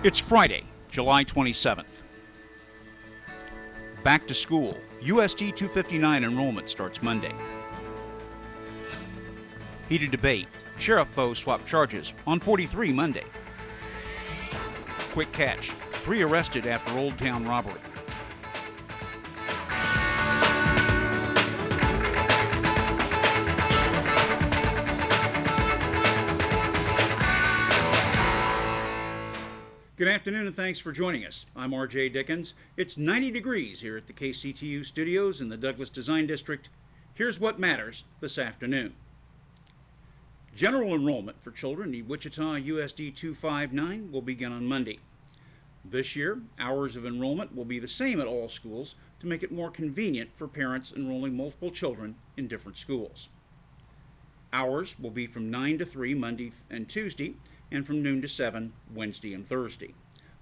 It's Friday, July 27th. Back to school. USD 259 enrollment starts Monday. Heated debate. Sheriff foes swap charges on 43 Monday. Quick catch. 3 arrested after Old Town robbery. Good afternoon and thanks for joining us. I'm R.J. Dickens. It's 90 degrees here at the KCTU studios in the Douglas Design District. Here's what matters this afternoon. General enrollment for children in Wichita USD 259 will begin on Monday. This year, hours of enrollment will be the same at all schools to make it more convenient for parents enrolling multiple children in different schools. Hours will be from 9 to 3 Monday and Tuesday, and from noon to 7 Wednesday and Thursday.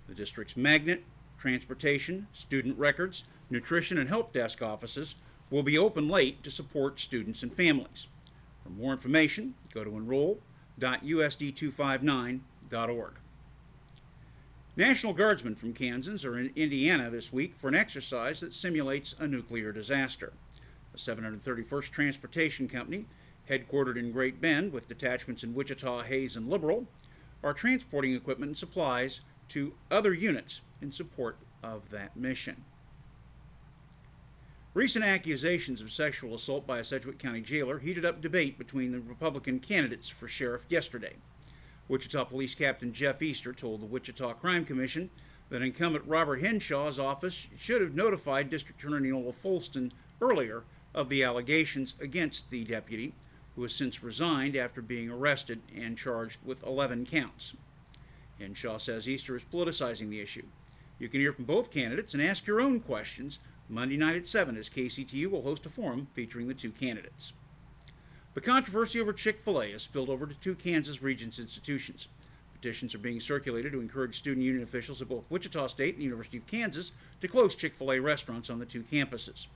The district's magnet, transportation, student records, nutrition, and help desk offices will be open late to support students and families. For more information, go to enroll.usd259.org. National Guardsmen from Kansas are in Indiana this week for an exercise that simulates a nuclear disaster. The 731st Transportation Company, headquartered in Great Bend with detachments in Wichita, Hayes, and Liberal, are transporting equipment and supplies to other units in support of that mission. Recent accusations of sexual assault by a Sedgwick County jailer heated up debate between the Republican candidates for sheriff yesterday. Wichita Police Captain Jeff Easter told the Wichita Crime Commission that incumbent Robert Henshaw's office should have notified District Attorney Nola Folston earlier of the allegations against the deputy, who has since resigned after being arrested and charged with 11 counts. Henshaw says Easter is politicizing the issue. You can hear from both candidates and ask your own questions Monday night at 7 as KCTU will host a forum featuring the two candidates. The controversy over Chick-fil-A has spilled over to 2 Kansas Regents institutions. Petitions are being circulated to encourage student union officials at both Wichita State and the University of Kansas to close Chick-fil-A restaurants on the 2 campuses.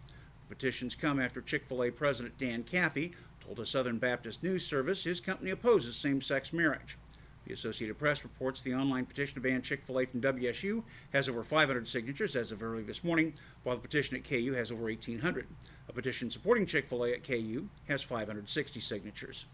The petitions come after Chick-fil-A President Dan Caffey told a Southern Baptist News Service his company opposes same-sex marriage. The Associated Press reports the online petition to ban Chick-fil-A from WSU has over 500 signatures as of early this morning, while the petition at KU has over 1,800. A petition supporting Chick-fil-A at KU has 560 signatures.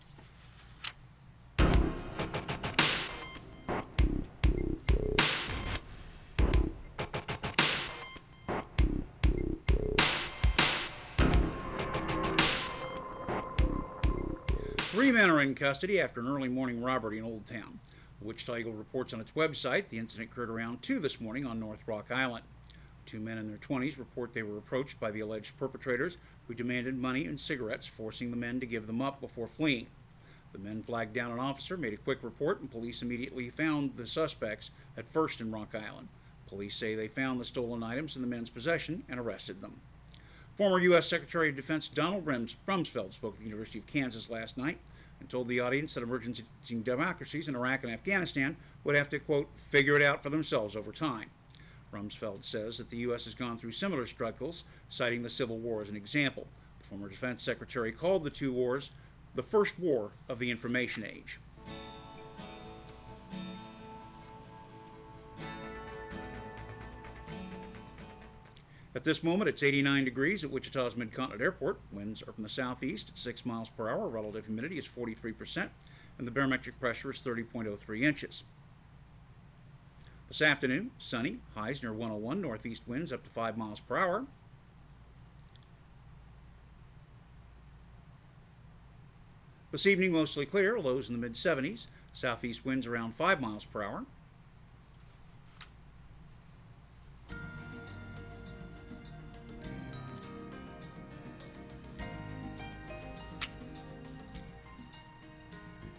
Three men are in custody after an early morning robbery in Old Town. The Wichita Eagle reports on its website the incident occurred around 2 this morning on North Rock Island. 2 men in their 20s report they were approached by the alleged perpetrators who demanded money and cigarettes, forcing the men to give them up before fleeing. The men flagged down an officer, made a quick report, and police immediately found the suspects at First and Rock Island. Police say they found the stolen items in the men's possession and arrested them. Former U.S. Secretary of Defense Donald Rumsfeld spoke at the University of Kansas last night and told the audience that emerging democracies in Iraq and Afghanistan would have to, quote, figure it out for themselves over time. Rumsfeld says that the U.S. has gone through similar struggles, citing the Civil War as an example. The former defense secretary called the 2 wars the first war of the information age. At this moment, it's 89 degrees at Wichita's Mid-Continent Airport. Winds are from the southeast at 6 miles per hour. Relative humidity is 43%, and the barometric pressure is 30.03 inches. This afternoon, sunny, highs near 101, northeast winds up to 5 miles per hour. This evening, mostly clear, lows in the mid-70s, southeast winds around 5 miles per hour.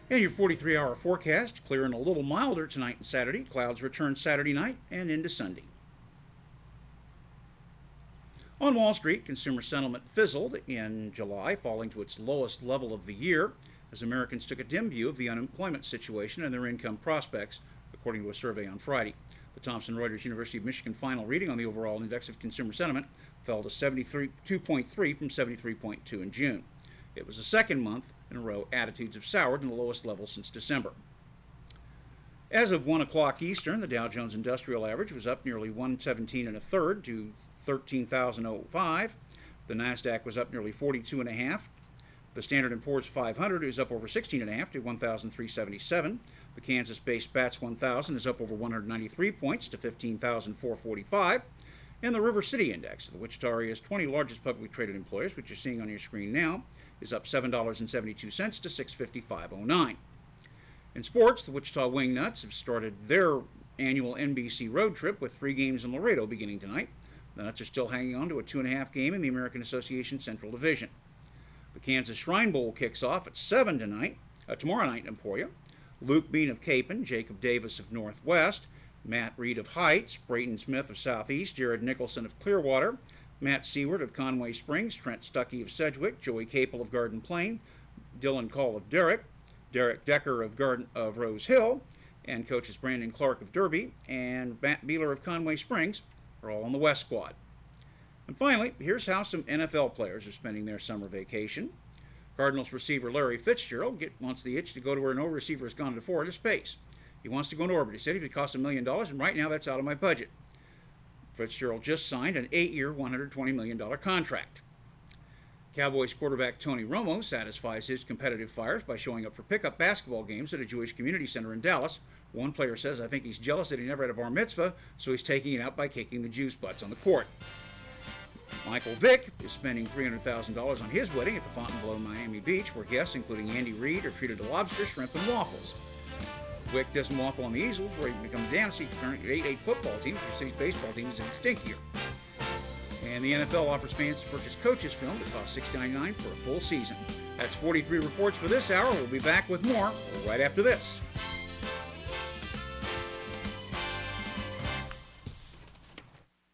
And your 43-hour forecast, clear and a little milder tonight and Saturday. Clouds return Saturday night and into Sunday. On Wall Street, consumer sentiment fizzled in July, falling to its lowest level of the year as Americans took a dim view of the unemployment situation and their income prospects, according to a survey on Friday. The Thomson Reuters University of Michigan final reading on the overall index of consumer sentiment fell to 72.3 from 73.2 in June. It was the second month in a row attitudes have soured in the lowest level since December. As of 1 o'clock Eastern, the Dow Jones Industrial Average was up nearly 117 1/3 to 13,005. The Nasdaq was up nearly 42 1/2. The Standard & Poor's 500 is up over 16 1/2 to 1,377. The Kansas-based BATS 1000 is up over 193 points to 15,445. And the River City Index, the Wichita area's 20 largest publicly traded employers, which you're seeing on your screen now, is up $7.72 to 655.09. In sports, the Wichita Wingnuts have started their annual NBC road trip with 3 games in Laredo beginning tonight. The Nuts are still hanging on to a 2.5 game in the American Association Central Division. The Kansas Shrine Bowl kicks off at 7 tomorrow night in Emporia. Luke Bean of Capon, Jacob Davis of Northwest, Matt Reed of Heights, Brayton Smith of Southeast, Jared Nicholson of Clearwater, Matt Seward of Conway Springs, Trent Stuckey of Sedgwick, Joey Capel of Garden Plain, Dylan Call of Derrick, Derek Decker of Rose Hill, and coaches Brandon Clark of Derby and Matt Beeler of Conway Springs are all on the West squad. And finally, here's how some NFL players are spending their summer vacation. Cardinals receiver Larry Fitzgerald wants the itch to go to where no receiver has gone before in space. He wants to go into orbit. He said it would cost $1 million, and right now that's out of my budget. Fitzgerald just signed an 8-year, $120 million contract. Cowboys quarterback Tony Romo satisfies his competitive fires by showing up for pickup basketball games at a Jewish community center in Dallas. One player says, "I think he's jealous that he never had a bar mitzvah, so he's taking it out by kicking the Jews' butts on the court." Michael Vick is spending $300,000 on his wedding at the Fontainebleau, Miami Beach, where guests, including Andy Reid, are treated to lobster, shrimp, and waffles. Vick doesn't waffle on the easels, where he can become a dynasty current 8-8 football team, for city's baseball team is in extinct year. And the NFL offers fans to purchase coaches film that costs $6.99 for a full season. That's 43 reports for this hour. We'll be back with more right after this.